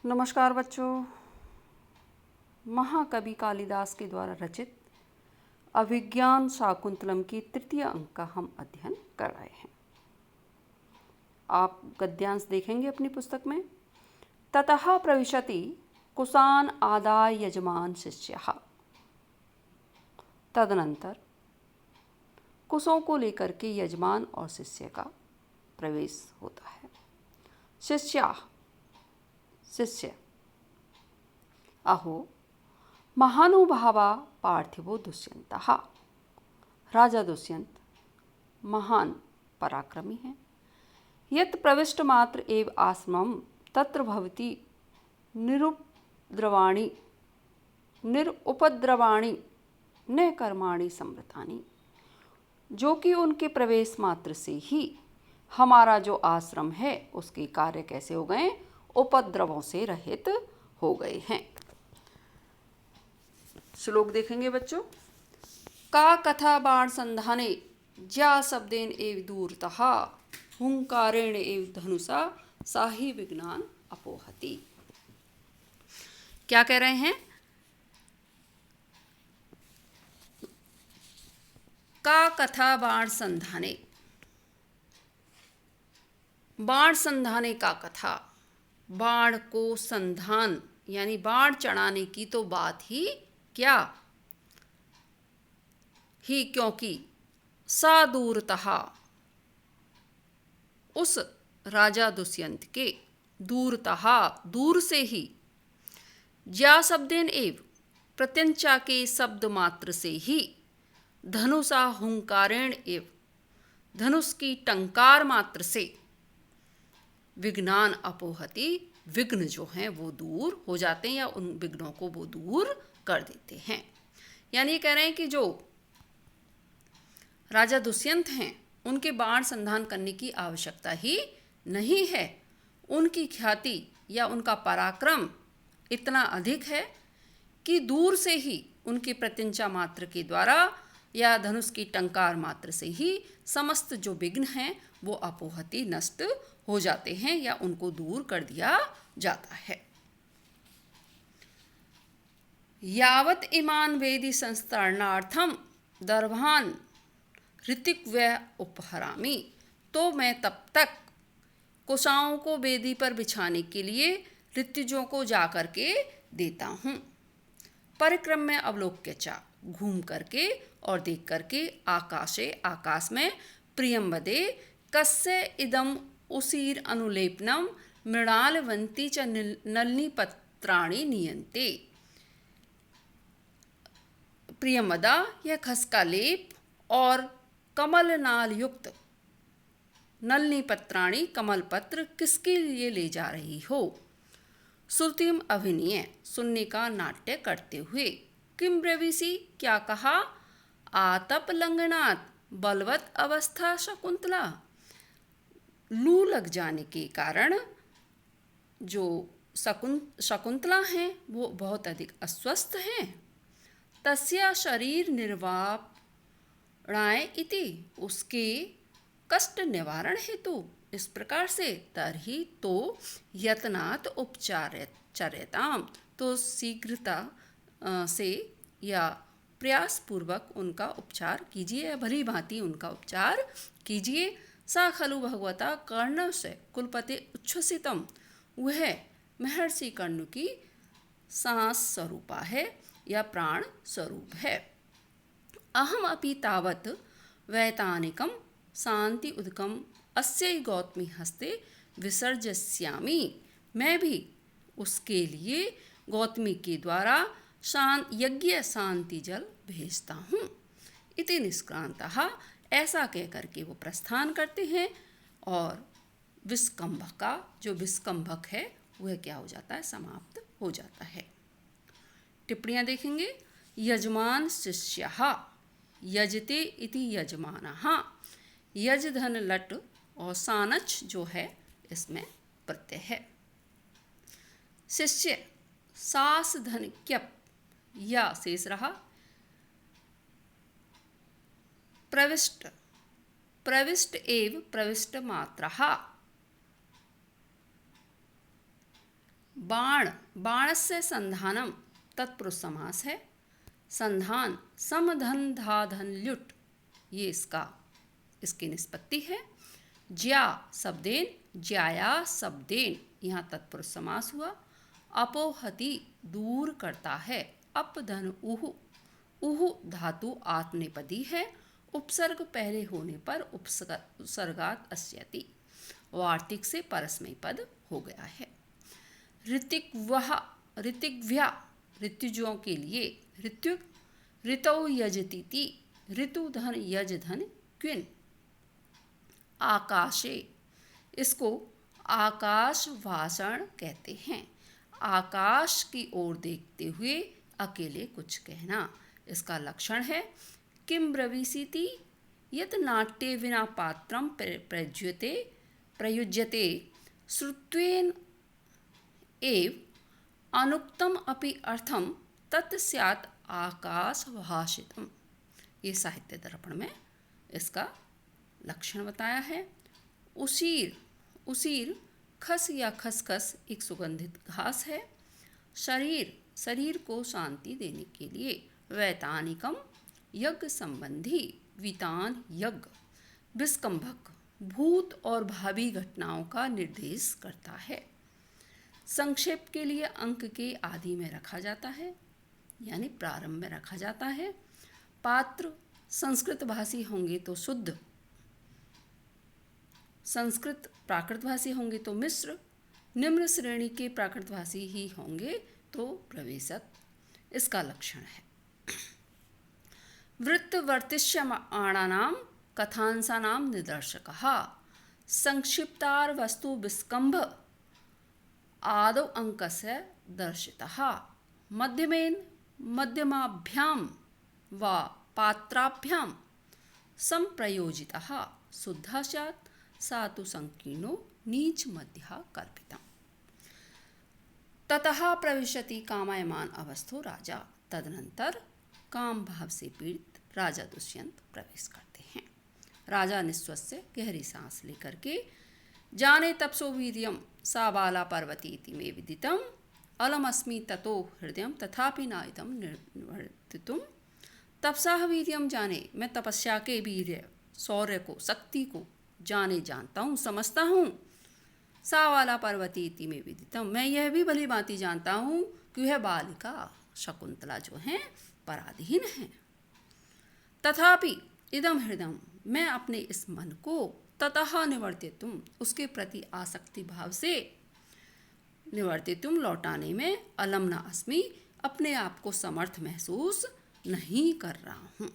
नमस्कार बच्चों। महाकवि कालिदास के द्वारा रचित अभिज्ञान शाकुंतलम की तृतीय अंक का हम अध्ययन कर रहे हैं। आप गद्यांश देखेंगे अपनी पुस्तक में। ततः प्रविशति कुशान आदाय यजमान शिष्यः। तदनंतर कुशों को लेकर के यजमान और शिष्य का प्रवेश होता है। शिष्य अहो महानुभावा पार्थिवो दुष्यंतः। राजा दुष्यंत महान पराक्रमी हैं। यत् प्रविष्ट मात्र एव आश्रमं तत्र भवति निरुपद्रवाणि न कर्माणि संवृतानि। जो कि उनके प्रवेश मात्र से ही हमारा जो आश्रम है उसके कार्य कैसे हो गए? उपद्रवों से रहित हो गए हैं। श्लोक देखेंगे बच्चों। का कथा बाण संधाने ज्या शब्देन एव दूरतः हुंकारेण एव धनुषा साहि विज्ञान अपोहति। क्या कह रहे हैं? का कथा बाण संधाने, बाण संधाने का कथा, बाण को संधान यानी बाण चढ़ाने की तो बात ही क्या ही, क्योंकि सा दूरतः उस राजा दुष्यंत के दूरतः दूर से ही, ज्या शब्देन एव प्रत्यंचा के शब्द मात्र से ही, धनुषा हुंकारेण एव धनुष की टंकार मात्र से, विज्ञान अपोहति विघ्न जो हैं वो दूर हो जाते हैं या उन विघ्नों को वो दूर कर देते हैं। यानी ये कह रहे हैं कि जो राजा दुष्यंत हैं उनके बाण संधान करने की आवश्यकता ही नहीं है। उनकी ख्याति या उनका पराक्रम इतना अधिक है कि दूर से ही उनकी प्रत्यंचा मात्र के द्वारा या धनुष की टंकार मात्र से ही समस्त जो विघ्न हैं वो अपोहति नष्ट हो जाते हैं या उनको दूर कर दिया जाता है। यावत इमान वेदी संस्तरणार्थम दर्भान ऋतिक व उपहरामी। तो मैं तब तक कुशाओं को वेदी पर बिछाने के लिए ऋतुजों को जा करके देता हूँ। परिक्रम में अवलोक्य चा, घूम करके और देख करके, आकाश में, प्रियम वदे कस्य इदम उसीर अनुलेपनम मृणालवंती च नलिनी पत्राणि नीयन्ते। प्रियमदा यह खसका लेप और कमल नाल युक्त नलिनी पत्राणि कमल पत्र किसके लिए ले जा रही हो? श्रुतिम अभिनय, सुनने का नाट्य करते हुए। किम ब्रवीसी, क्या कहा? आतप लंघनात् बलवत अवस्था शकुंतला। लू लग जाने के कारण जो शकुंतला हैं वो बहुत अधिक अस्वस्थ हैं। तस्या शरीर निर्वापणाय इति, उसके कष्ट निवारण हेतु इस प्रकार से। तरही तो यत्नात् उपचार्यताम, तो शीघ्रता से या प्रयास पूर्वक उनका उपचार कीजिए या भली भांति उनका उपचार कीजिए। सा खलु भगवता कर्ण से कुलपति उच्छ्वसितम, वह महर्षि कर्ण की सांस स्वरूपा है या प्राण स्वरूप है। अहम अपि तावत वैतानिकम शांति उदकम अस्यै गौतमी हस्ते विसर्जस्यामि। मैं भी उसके लिए गौतमी के द्वारा यज्ञ शांति जल भेजता हूँ। इति निष्क्रांतः, ऐसा कह करके वो प्रस्थान करते हैं और विस्कंभक का जो विस्कंभक है वह क्या हो जाता है? समाप्त हो जाता है। टिप्पणियाँ देखेंगे। यजमान शिष्यः, यजते इति यजमानः, यज धन लट और सानच जो है इसमें प्रत्यय है। शिष्य सास धन क्यप या शेष रहा। प्रविष्ट एव प्रविष्ट मात्रः, बाण, बाणस्य संधानम तत्पुरुष समास है। संधान सम धन धा धन ल्युट, ये इसकी निष्पत्ति है। ज्या शब्देन, ज्याया शब्देन, यहाँ तत्पुरुष समास हुआ। अपोहति दूर करता है। अप धन उहु, उहु धातु आत्मनेपदी है। उपसर्ग पहले होने पर उपसर्गात अस्यति, वार्तिक से परस्मैपद पद हो गया है। ऋतिक्वः, ऋतिग्व्या, ऋतुजों के लिए। ऋत्युक, ऋतौ यजतीति, ऋतु धन यज धन क्विन। आकाशे, इसको आकाश भाषण कहते हैं। आकाश की ओर देखते हुए अकेले कुछ कहना, इसका लक्षण है। किम ब्रवीसीति यत् नाट्ये विना पात्रम प्रयुज्यते श्रुत्वेन एव अनुक्तम अपि अर्थम तत् स्यात् आकाश भाषितम, ये साहित्य दर्पण में इसका लक्षण बताया है। उसीर, उसीर खस या खसखस एक सुगंधित घास है। शरीर, शरीर को शांति देने के लिए। वैतानिकम, यज्ञ संबंधी। वितान, यज्ञ। विस्कंभक, भूत और भावी घटनाओं का निर्देश करता है। संक्षेप के लिए अंक के आदि में रखा जाता है, यानी प्रारंभ में रखा जाता है। पात्र, संस्कृत भाषी होंगे तो शुद्ध, संस्कृत प्राकृत भाषी होंगे तो मिश्र, निम्न श्रेणी के प्राकृत भाषी ही होंगे तो प्रवेशक, इसका लक्षण है। वृत्तवर्तिष्यमाणानां कथांसानां निदर्शकः। संक्षिप्तार वस्तु विस्कंभ आदौ अंकस्य दर्शितः। मध्यमेन मध्यमाभ्यां वा पात्राभ्यां संप्रयोजितः शुद्धः स्यात्, सा तु संकीर्णो नीच मध्यः कल्पितम्। ततः प्रविशति कामयमान अवस्थो राजा, तदनंतर काम भाव से पीड़ित राजा दुष्यंत प्रवेश करते हैं। राजा निश्वास से गहरी सांस लेकर के, जाने तपसो वीर्यम सा बाला पर्वती इति मे विदितम, अलमस्मि ततो हृदयम तथापि नाइदम निवर्तितुम। तपसा वीर्यम जाने, मैं तपस्या के वीर्य, शौर्य को, शक्ति को जाने जानता हूँ, समझता हूँ। सा वाला पर्वती इति में विदितम, मैं यह भी भली भांति जानता हूँ कि वह बालिका शकुंतला जो हैं पराधीन हैं। तथापि इदम हृदयम, मैं अपने इस मन को ततः निवर्तितुम, उसके प्रति आसक्ति भाव से, निवर्तितुम लौटाने में, अलम न अस्मि, अपने आप को समर्थ महसूस नहीं कर रहा हूँ।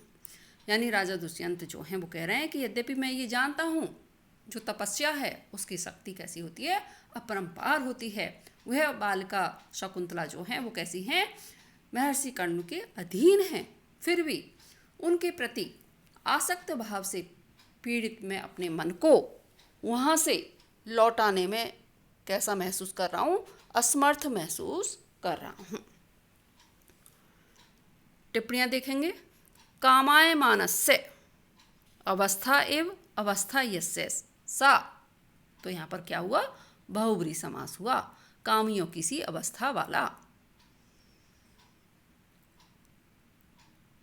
यानी राजा दुष्यंत जो हैं वो कह रहे हैं कि यद्यपि मैं ये जानता हूँ जो तपस्या है उसकी शक्ति कैसी होती है, अपरंपार होती है। वह बालिका शकुंतला जो हैं वो कैसी हैं, महर्षि कर्ण के अधीन हैं, फिर भी उनके प्रति आसक्त भाव से पीड़ित मैं अपने मन को वहाँ से लौटाने में कैसा महसूस कर रहा हूँ, असमर्थ महसूस कर रहा हूँ। टिप्पणियाँ देखेंगे। कामाय मानस्य अवस्था एव अवस्था यस्य सा, तो यहाँ पर क्या हुआ, बहुब्री समास हुआ, कामियों की सी अवस्था वाला।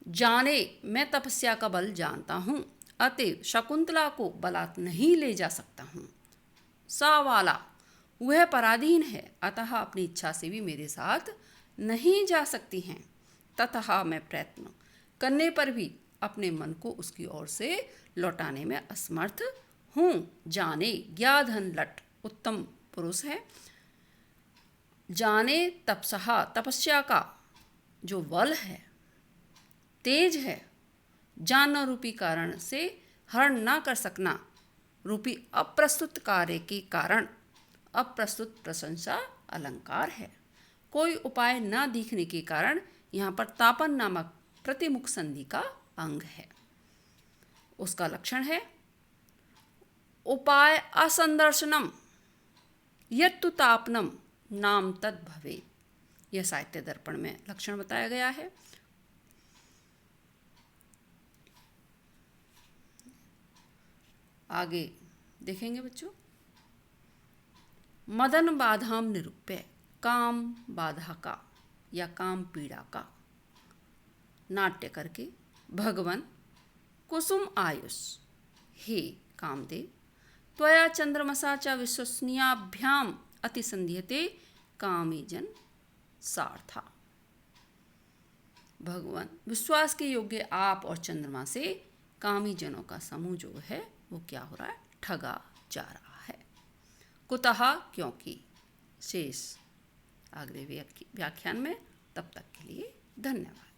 जाने, मैं तपस्या का बल जानता हूँ, अतएव शकुंतला को बलात् नहीं ले जा सकता हूँ। सा वाला, वह पराधीन है, अतः अपनी इच्छा से भी मेरे साथ नहीं जा सकती हैं। ततः मैं प्रयत्न करने पर भी अपने मन को उसकी ओर से लौटाने में असमर्थ हूँ। जाने, ज्ञाधन लट उत्तम पुरुष है। जाने तपसहा, तपस्या का जो बल है, तेज है, जानना रूपी कारण से हरण ना कर सकना रूपी अप्रस्तुत कार्य के कारण, अप्रस्तुत प्रशंसा अलंकार है। कोई उपाय ना दिखने के कारण यहाँ पर तापन नामक प्रतिमुख संधि का अंग है, उसका लक्षण है। उपाय असंदर्शनम यत्तु तापनम नाम तद भवेत्, यह साहित्य दर्पण में लक्षण बताया गया है। आगे देखेंगे बच्चों। मदन बाधाम निरूप्य काम बाधा का या काम पीड़ा का नाट्य करके भगवन कुसुम आयुष, हे कामदेव, त्वया चंद्रमसा च विश्वसनीयाभ्याम अतिसंध्यते कामीजन सार्था। भगवान, विश्वास के योग्य आप और चंद्रमा से कामी जनों का समूह जो है वो क्या हो रहा है, ठगा जा रहा है। कुतः, क्योंकि। शेष अगले व्याख्यान में, तब तक के लिए धन्यवाद।